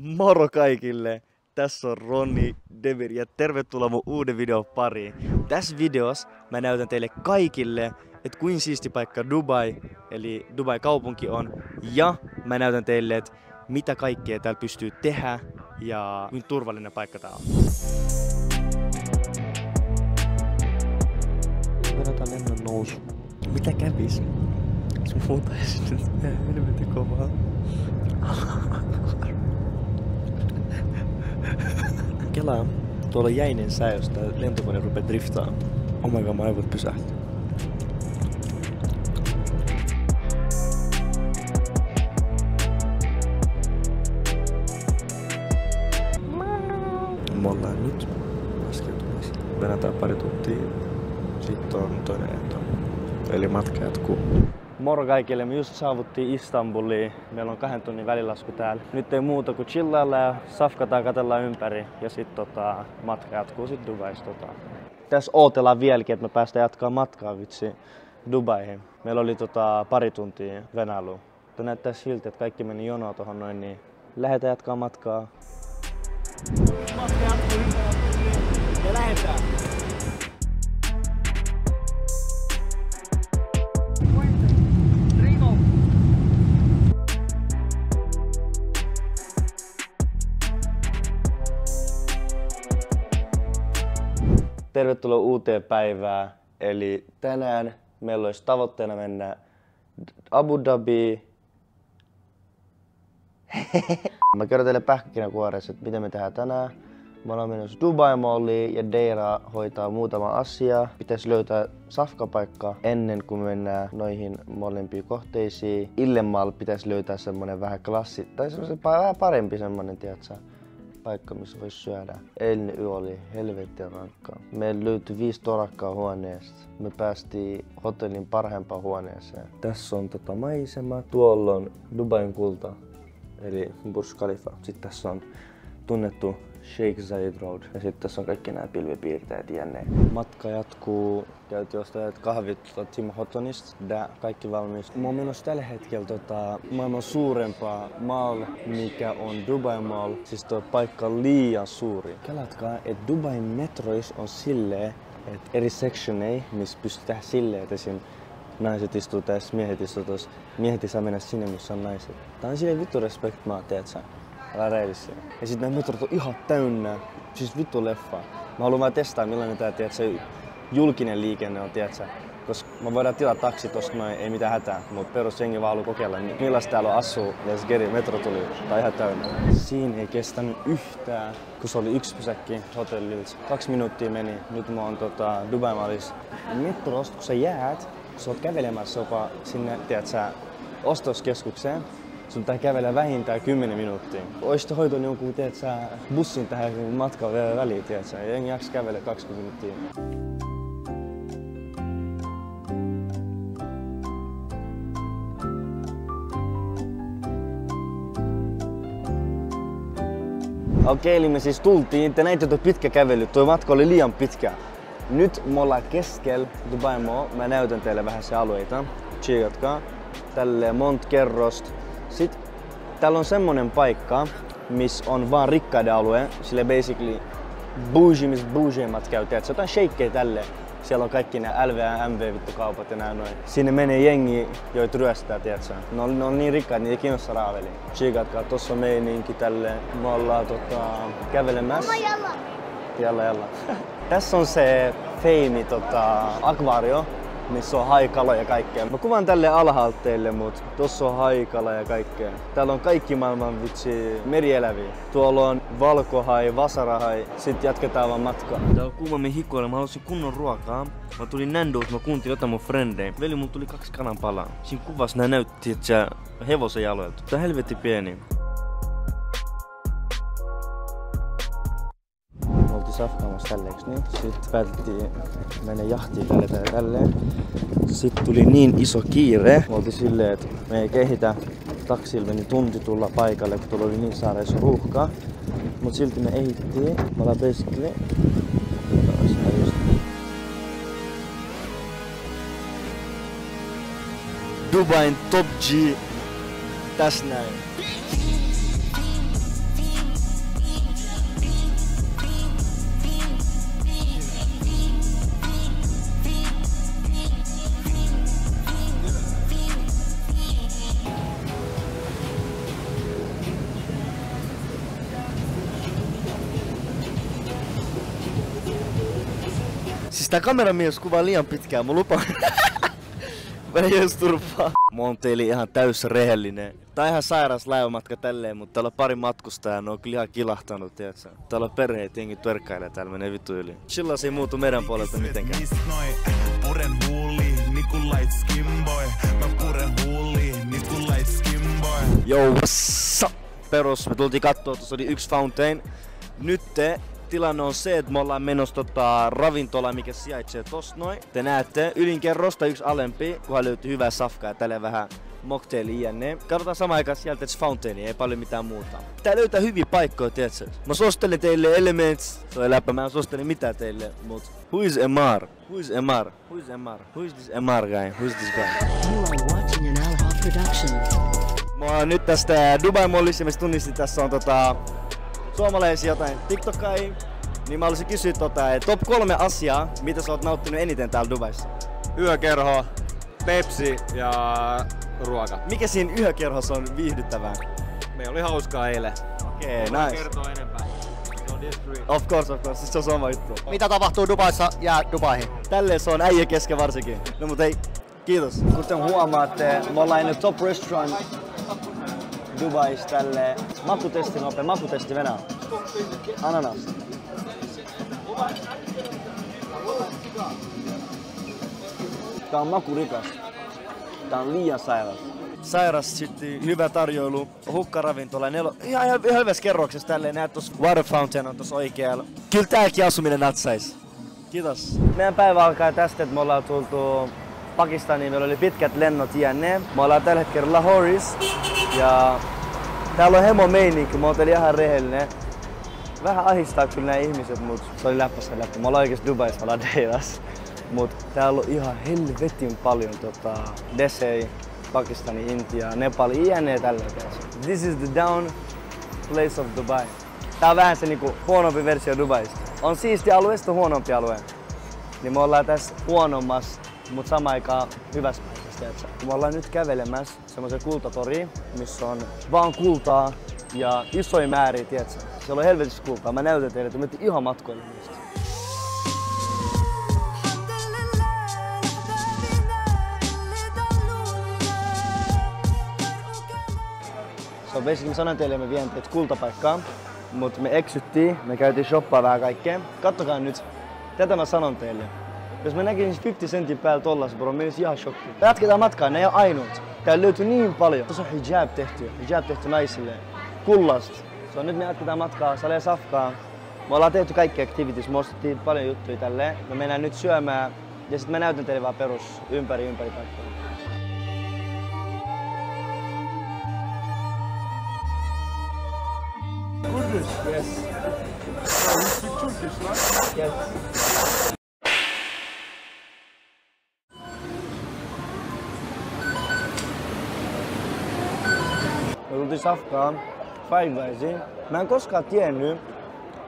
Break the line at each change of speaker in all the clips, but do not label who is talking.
Moro kaikille! Tässä on Ronni Demir ja tervetuloa mun uuden videon pariin. Tässä videossa mä näytän teille kaikille, että kuin siisti paikka Dubai, eli Dubai kaupunki on. Ja mä näytän teille, että mitä kaikkea täällä pystyy tehdä ja kuin turvallinen paikka tää on. Venataan lennon nousu. Mitä kävis? Se muutaisi nyt helvetin kovaa. Kelaa, tuolla on jäinen sää, jos tää lentokone rupeaa driftaa. Oh my god, mä aivot pysähtyy. Me ollaan nyt laskeutumassa. Venätään pari tuntia. Sitten on toinen lento. Eli matka jatkuu. Moro kaikille, me just saavuttiin Istanbuliin. Meillä on 2 tunnin välilasku täällä. Nyt ei muuta kuin chillailla ja safkataan, katsellaan ympäri. Ja sitten matka jatkuu sit Dubaista. Tässä ootellaan vieläkin, että me päästään jatkaa matkaa vitsi Dubaihin. Meillä oli pari tuntia venailuun. Mutta näyttää siltä, että kaikki meni jonoon tohon noin, niin lähdetään jatkaa matkaa. Matka jatkuu ja lähdetään. Tervetuloa uuteen päivään. Eli tänään meillä olisi tavoitteena mennä Abu Dhabiin. Mä kerron teille pähkinänkuoressa, että miten me tehdään tänään. Me ollaan menossa Dubai Malliin ja Deira hoitaa muutama asia. Pitäisi löytää safkapaikka ennen kuin mennään noihin molempiin kohteisiin. Illemalla pitäisi löytää semmonen vähän tai semmonen vähän parempi semmonen, tiiätsä, paikka, missä voisi syödä. Eilinen yö oli helvetin rankkaa. Meillä löytyi 5 torakkaa huoneesta. Me päästiin hotellin parhaimpaan huoneeseen. Tässä on maisema. Tuolla on Dubain kulta, eli Burj Khalifa. Sitten tässä on tunnettu Sheikh Zayed Road. Ja sitten tässä on kaikki nämä pilvipiirteet jänne. Matka jatkuu. Käytiin ostaa kahvit Tim Hortonista. Kaikki valmis. Mä oon menossa tällä hetkellä maailman suurempaa mall, mikä on Dubai Mall. Siis tuo paikka on liian suuri. Kelatkaa, että Dubain metrois on silleen, että eri sectionei, missä pystyy tehdä silleen, että esim. Naiset istuu tässä, miehet istuu tuossa. Miehet ei saa mennä sinne, missä on naiset. Tää on silleen vittu respect maa, tiiätsä. Reilissä. Ja sit nämä metrot on ihan täynnä. Siis vittu leffa. Mä haluan vaan testaa millainen tää julkinen liikenne on, tiiätsä. Koska mä voidaan tilata taksi tosta noin, ei mitään hätää. Mut perusjengi vaan haluu kokeilla, niin millaista täällä on asuu. Let's get it, metro tuli. Tää on ihan täynnä. Siinä ei kestänyt yhtään, kun se oli 1 pysäkki hotellilta. 2 minuuttia meni. Nyt mä oon Dubai Mallissa. Metrosta, kun sä jäät, kun sä oot kävelemässä jopa sinne, tiiätsä, ostoskeskukseen. Sun pitää kävellä vähintään 10 minuuttia. Oisit hoitanut jonkun, tiiätsä, bussin tähän matkaan vielä väliin, tiiätsä. Jengi jaksa kävellä 20 minuuttia. Okei, eli me siis tultiin. Te näitte tuo pitkä kävely. Tuo matka oli liian pitkä. Nyt me ollaan keskellä Dubai Mall. Mä näytän teille vähän se alueita. Chiikatkaa. Tälleen monta kerrosta. Sitten täällä on semmonen paikka, missä on vaan rikkaiden alue. Sille basically missä bougeimmat käy. Tiedätkö, jotain sheikkejä tälleen. Siellä on kaikki nämä LV ja MV vittu kaupat ja näin noin. Sinne menee jengi, joita ryöstää, tiedätkö. Ne on niin rikkaat, niitä ei kiinnosta raaveli. Chiikatkaa, tossa on meininki tälleen. Me ollaan kävelemässä. Jalla. Tässä on se feimi akvaario, missä on haikala ja kaikkea. Mä kuvan tälle alhaalta teille, mut tossa on haikala ja kaikkea. Täällä on kaikki maailman vitsi merieläviä. Tuolla on valkohai, vasarahai. Sitten jatketaan vaan matkaa. Täällä on kuumemmin hikoilla. Mä halusin kunnon ruokaa. Mä tulin Nando's, mä kuuntelin jotain mun frendejä. Veli, mulla tuli 2 kananpalaa. Siinä kuvassa nää näytti, että se hevosen jaloilta. Tää on helvetti pieni. Safkaamassa tälleeksi niin. Sitten päätettiin mennä jahtiin tälleen. Sitten tuli niin iso kiire. Me oltiin silleen, että me ei kehitä taksilla meni tunti tulla paikalle, kun tuolla oli niin saareissa ruuhkaa. Mut silti me ehdittiin. Me ollaan basically Dubain Top G. Tässä näin. tää kameramies kuvaa liian pitkään, mun lupa. Mä en edes turpaa. Mä oon teille ihan täys rehellinen. Tää on ihan sairas laivomatka tälleen, mutta täällä on pari matkustajaa, ne on kyllä ihan kilahtanut, tiiätsä. Täällä on perheet, jengi twerkkailee, täällä menee vittu yli. Chillas ei muutu meidän puolelta mitenkään.
Puren huuli, Nikolait skimboy. Mä puren huuli, Nikolait skimboy.
Yo, what's up? Perus, me tultiin kattoo, tuossa oli yksi fountain. Nyt tilanne on se, että me ollaan menossa ravintolaan, mikä sijaitsee tossa noin. Te näette, ylinkerrosta yksi alempi, kunhan löytyy hyvää safkaa ja tälleen vähän mocktaili jne. Katsotaan samaan aikaan sieltä fountainia, ei paljon mitään muuta. Tää löytää hyviä paikkoja, tiiätsä. Mä suosittelen teille Elements, se on läppä, mä en suosittele mitään teille, mut who is Emar? Who is Emar? Who is Emar? Who is this Emar guy? Who is this guy?
You are watching an Alha production.
Mä oon nyt tästä Dubai Mallissa, ja tunnistin, tässä on suomalaisia jotain TikTokkaajia. Niin mä haluaisin kysyä top 3 asiaa, mitä sä oot nauttinut eniten täällä Dubaissa?
Yökerho, Pepsi ja ruoka.
Mikä siinä yökerhossa on viihdyttävää?
Meillä oli hauskaa eilen.
Okei, nice.
Kertoo enempää. Se on discreet.
Of course, se on sama juttu.
Mitä tapahtuu Dubaissa, jää Dubaihin.
Tälleen se on äijä kesken varsinkin. No mut hei, kiitos. Kuten huomaatte, me ollaan nyt Top Restaurant Dubaissa tälleen. Makutesti Venäjä. Ananas. Tää on makurikas. Tää on liian sairas. Sairas, sitten hyvä tarjoilu, hukkaravintola, ihan hyvässä kerroksessa tälleen, näet tossa water fountain on tossa oikealla. Kyllä tääkin asuminen natsais. Kiitos. Meidän päivä alkaa tästä, että me ollaan tultu Pakistaniin, meillä oli pitkät lennot jne. Me ollaan tällä hetkellä Lahoreissa ja täällä on hemo meininki, mä oon teille ihan rehellinen. Vähän ahistaa kyllä nämä ihmiset, mut se oli läppä. Me ollaan oikeesti Dubaissa, me ollaan Deiras. Mut täällä on ihan helvetin paljon desei, Pakistani, Intia, Nepal, jne. Tällä This is the down place of Dubai. Tää on vähän se niinku huonompi versio Dubaista. On siisti alue, sitten huonompi alue. Niin me ollaan tässä huonommassa, mut samaan aikaan hyvässä paikassa. Me ollaan nyt kävelemässä semmoisen kultatoriin, missä on vaan kultaa ja isoja määriä, tietsä. Siellä on helvetissä kultaa. Mä näytän teille, että me ihan matkoille niistä. So basically sanoin teille, me vien teitä kultapaikkaan, mutta me eksyttiin, me käytiin shoppaa vähän kaikkea. Kattokaa nyt, tätä mä sanon teille. Jos mä näkisin 50 sentin päällä tollas, bro, mä ihan shokkiin. Jatketaan matkaa, ne ei ole ainut. Täällä löytyy niin paljon. Tuossa on hijab tehty naisille, kullasta. So nyt me jatketaan matkaa, salee safkaa. Me ollaan tehty kaikki activities, me ostettiin paljon juttuja tälleen. Me mennään nyt syömään ja sit mä näytän teille vaan perus ympäri kaikkea.
Goodness, yes. Oh, you speak Turkish, right?
Yes. Me tultiin safkaan Five Guysiin. Mä en koskaan tiennyt,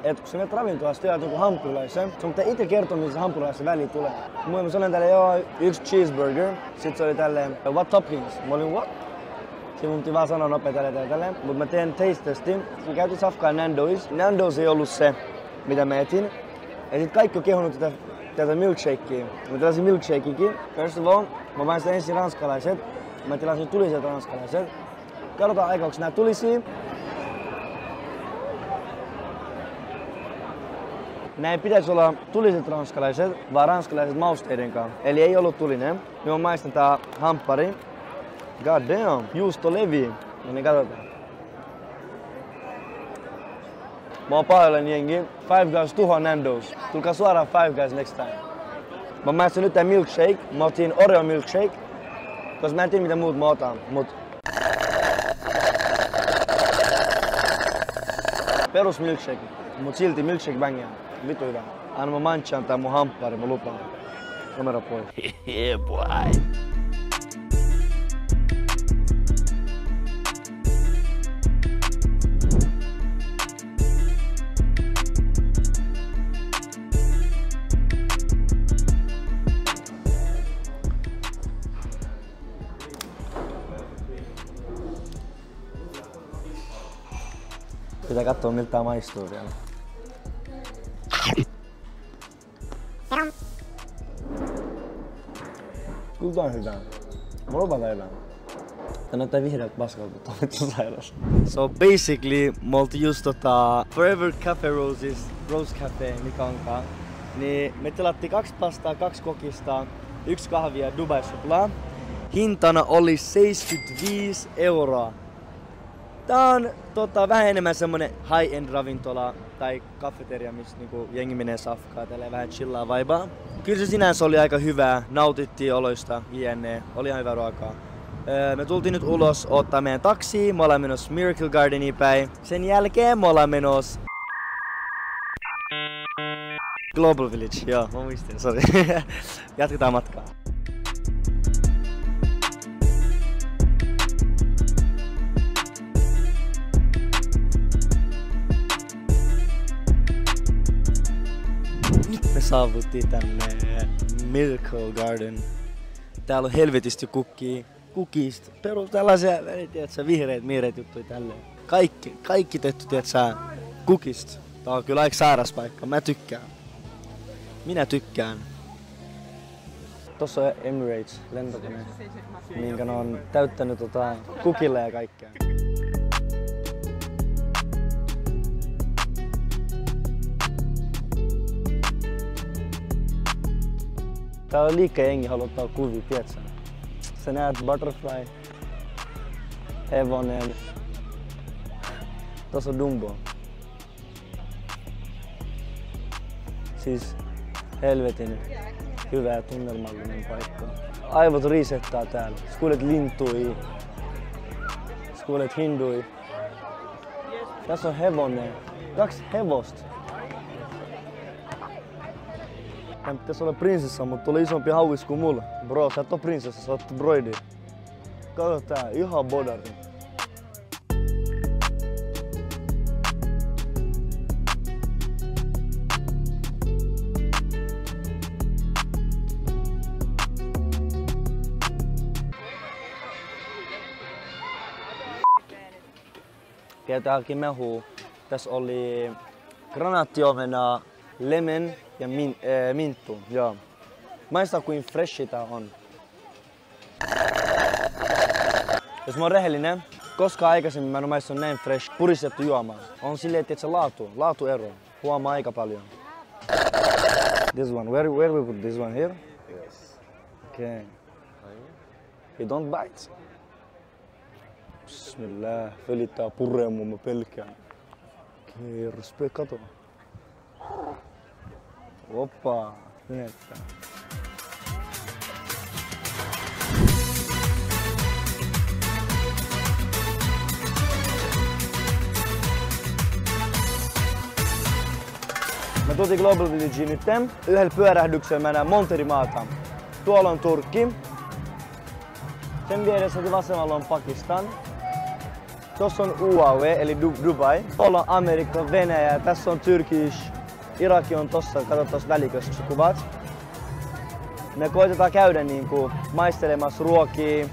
että kun sä menet ravintolassa työt joku hampurilaisen, sun pitää itse kertoa, missä hampurilaisen väliin tulee. Mä sanoin tälle, joo, yksi cheeseburger. Sitten se oli tälleen, what toppings? Mä olin, what? Sitten mun piti vaan sanoa nopea tälleen. Mut mä teen taste testin. Me käytiin safkaan Nando's. Nando's ei ollut se, mitä mä etin. Ja sit kaikki on kehunut tätä milkshakea. Mä tilasin milkshakeakin. First of all, mä vain sitä ensin ranskalaiset. Mä tilasin tuliset ranskalaiset. Katsotaan aikaa, onko nää tulisia. Näin pitäisi olla tuliset ranskalaiset, vaan ranskalaiset mausteiden kanssa. Eli ei ollut tulinen. Minä maistan tää hamppari. God damn, juusto levi. No niin katsotaan. Mä oon pahoillani jengi. Five Guys tuhoa Nando's. Tulkaa suoraan Five Guys next time. Mä maistan nyt tää milkshake. Mä otin Oreo milkshake. Koska mä en tiedä mitä muut mä otan. Mut perus milkshake. Mut silti milkshake bängiä. Vitu hyvä. Aina mä manchaan tää mun hamppari, mä lupaan. Kamera pois. Yeah boy. Pitää katsoa miltä tää maistuu vielä. Kyllä tää on hyvää. Mä lupaan hyvää. Tää näyttää vihreältä paskalta, tää on vittu sairas. So basically, me oltiin just Forever Cafe Rose Cafe, mikä onkaan. Niin me tilattiin 2 pastaa, 2 kokista, 1 kahvia ja Dubai suklaa. Hintana oli 75 €. Tää on vähän enemmän semmonen high-end ravintola tai kafeteria, missä niinku jengi menee safkaa, tälleen vähän chillaa vaibaa. Kyllä se sinänsä oli aika hyvää, nautittiin oloista, jne. Oli ihan hyvää ruokaa. Me tultiin nyt ulos ottaa meidän taksiin, me ollaan menossa Miracle Gardeniin päin. Sen jälkeen me ollaan menossa Global Village, joo, mä muistin, sori. Jatketaan matkaa. Nyt me saavuttiin tänne Miracle Garden. Täällä on helvetisti kukista. Perus tällaisia, tiedätkö, vihreät juttuja tälleen. Kaikki tehty, tiedätkö, kukista. Tää on kyllä aika sairas paikka. Mä tykkään. Minä tykkään. Tossa on Emirates lentokone, minkä ne on täyttänyt kukilla ja kaikkea. Täällä on liikkeen jengi haluaa ottaa kuvia, tiedätkö? Sä näet Butterfly, hevonen, tossa on Dumbo. Siis helvetin hyvä ja tunnelmallinen paikka. Aivot resettaa täällä. Sä kuulet lintui, sä kuulet hindui. Tässä on hevonen, 2 hevosta. Tän pitäis olla prinsessa, mutta oli isompi hauis kuin mulla. Bro, sä et oo prinsessa, sä oot broidi. Kato tää, ihan bodari. Käytetään halki mehua. Tässä oli granaattiomena, lemon ja minttu. Joo. Maistaa kuin freshi tää on. Jos mä oon rehellinen, koskaan aikaisemmin mä en oo maistanut näin fresh puristettu juomaa. On silleen, että se laatu ero. Huomaa aika paljon. This one, where we put this one here?
Yes.
Okay. You don't bite. Bismillah, velittää puree mun, mä pelkään. Okei, respect, kato. Oppa, menettää. Me tultiin Global Villageen nytten. Yhdellä pyörähdyksellä mennään Monterimaata. Tuolla on Turkki. Sen vieressä vasemmalla on Pakistan. Tuossa on UAE eli Dubai. Tuolla on Amerikka, Venäjä, tässä on Turkish. Iraki on tossa, kato tossa välikössä kuvat. Me koitetaan käydä niinku maistelemassa ruokia.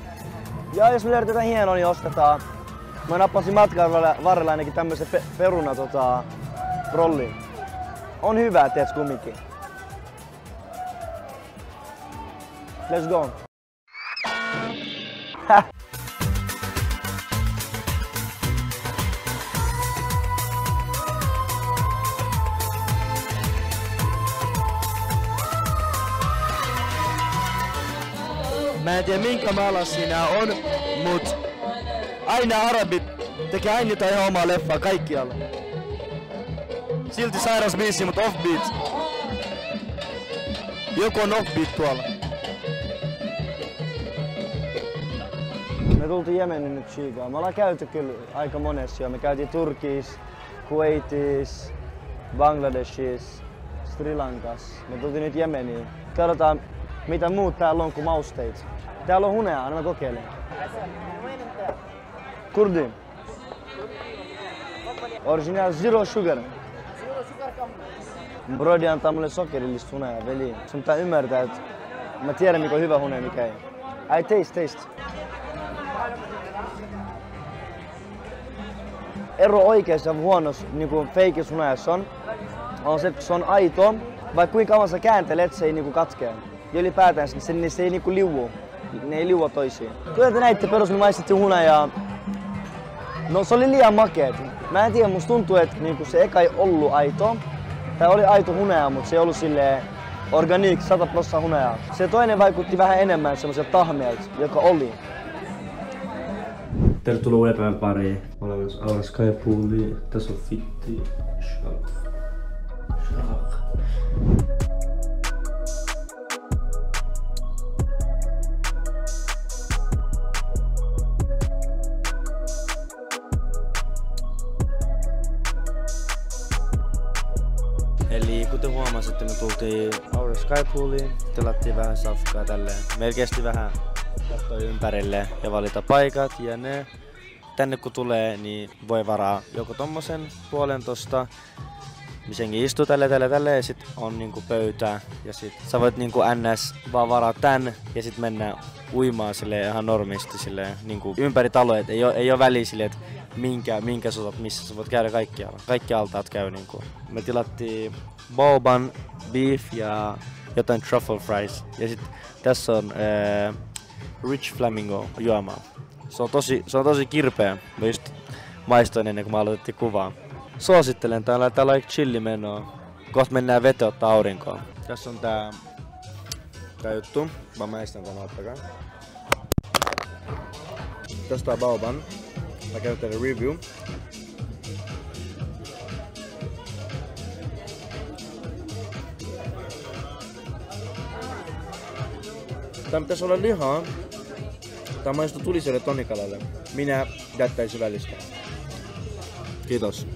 Ja jos me löydetään jotain hienoa, niin ostetaan. Mä nappasin matkan varrella ainakin tämmösen peruna rollin. On hyvää, tiedätkö kumminkin. Let's go. Mä en tiedä minkä maalas siinä on, mut aina arabit tekee aina jotain ihan omaa leffaa kaikkialla. Silti sairas biisi, mut offbeat. Joku on offbeat tuolla. Me tultiin Jemenin nyt Chigaan. Me ollaan käyty kyllä aika monessa jo. Me käytiin Turkissa, Kuwaitis, Bangladeshissa, Sri Lankas. Me tultiin nyt Jemeniin. Katsotaan mitä muut täällä on kuin mausteita. Täällä on hunea, anna mä kokeilen. Kurdi. Original zero sugar. Brody antaa mulle sokerillista hunea, veli. Sun pitää ymmärtää, että mä tiedän mikä on hyvä hunea, mikä ei. Ai taste. Ero oikeassa ja huonossa niinku feikis huneessa on se, että se on aito, vaikka kuinka kauan sä kääntelet, se ei niinku katkea. ja ylipäätään se ei niinku liuu. Ne ei liua toisiin. Kyllä te näitte perus, me maistettiin hunajaa. No se oli liian makeet. Mä en tiedä, musta tuntuu, että niinku se eka ei ollut aito. Tai oli aito hunaja, mutta se ei ollut silleen organiik 100% hunajaa. Se toinen vaikutti vähän enemmän semmoiselta tahmeelta, joka oli.
Tervetuloa uuden päivän pariin. Mä olen myös Aura Skypooli. Tässä on fitti.
Eli kuten huomasitte, me tultiin Aura Skypooliin, tilattiin vähän safkaa tälleen. Meillä kesti vähän katsoa ympärille ja valita paikat ja ne. Tänne kun tulee, niin voi varaa joko tommosen puolen tosta, missä istuu tälle ja sit on niinku pöytä ja sit sä voit niinku ns vaan varaa tän ja sit mennä uimaan silleen ihan normisti silleen niinku ympäri taloja, et ei oo väliä silleen, et minkä sä otat missä, sä voit käydä kaikkialla. Kaikki altaat käy niinku. Me tilattiin baoban, beef ja jotain truffle fries ja sit tässä on Rich Flamingo juomaa. Se on tosi kirpeä. Mä just maistoin ennen kuin mä aloitettiin kuvaa. Suosittelen, täällä on aika chilli menoa. Kohta mennään veteen ottaa aurinkoa. Tässä on tää juttu. Mä maistan tän ottakaa. Tästä on baoban. Mä käyn teille review. Tää pitäis olla lihaa. Tää maistuu tuliselle tonikalalle. Minä jättäisin välistä. Kiitos.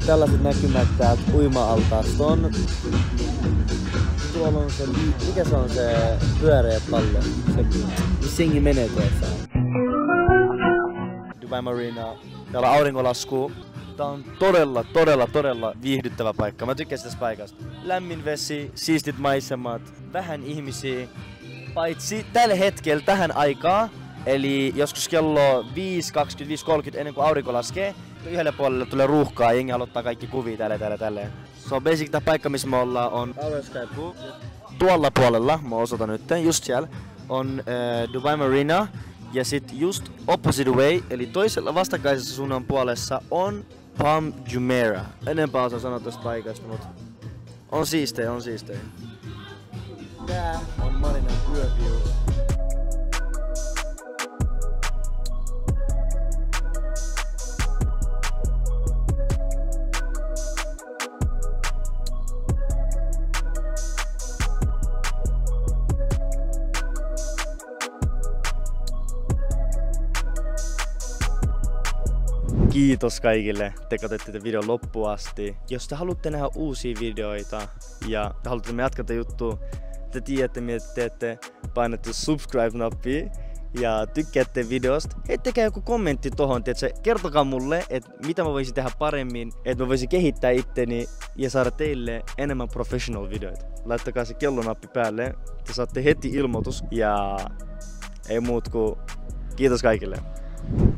Tällaiset näkymät täältä uima-altaasta on. Tuolla on se, mikä se on se pyöreä pallo? Se, missä jengi menee tuossa. Dubai Marina. Täällä on aurinkolasku. Tää on todella viihdyttävä paikka. Mä tykkäsin tästä paikasta. Lämmin vesi, siistit maisemat, vähän ihmisiä. Paitsi tällä hetkellä tähän aikaan. Eli joskus kello 5:25-5:30 ennen kuin aurinko laskee, yhdelle puolelle tulee ruuhkaa ja jengi aloittaa kaikki kuvia tälleen. Se on basic tää paikka missä me ollaan on Aura Skypool. Tuolla puolella, mä osoitan nyt, just siellä, on Dubai Marina. Ja sit just opposite way, eli toisella vastakkaisessa suunnan puolessa on Palm Jumeirah. Enempää osaa sanoa tästä paikasta, mut on siistejä. Tää on Marinan yöview. Kiitos kaikille, te katsoitte tämän videon loppuun asti. Jos te haluatte nähdä uusia videoita ja te haluatte me jatkata juttua, te tiedätte mitä te teette, painatte subscribe-nappia ja tykkäätte videosta. Heittäkää joku kommentti tohon, kertokaa mulle, että mitä mä voisin tehdä paremmin, että mä voisin kehittää itteni ja saada teille enemmän professional videoita. Laittakaa se kellonappi päälle, te saatte heti ilmoitus ja ei muut kuin kiitos kaikille.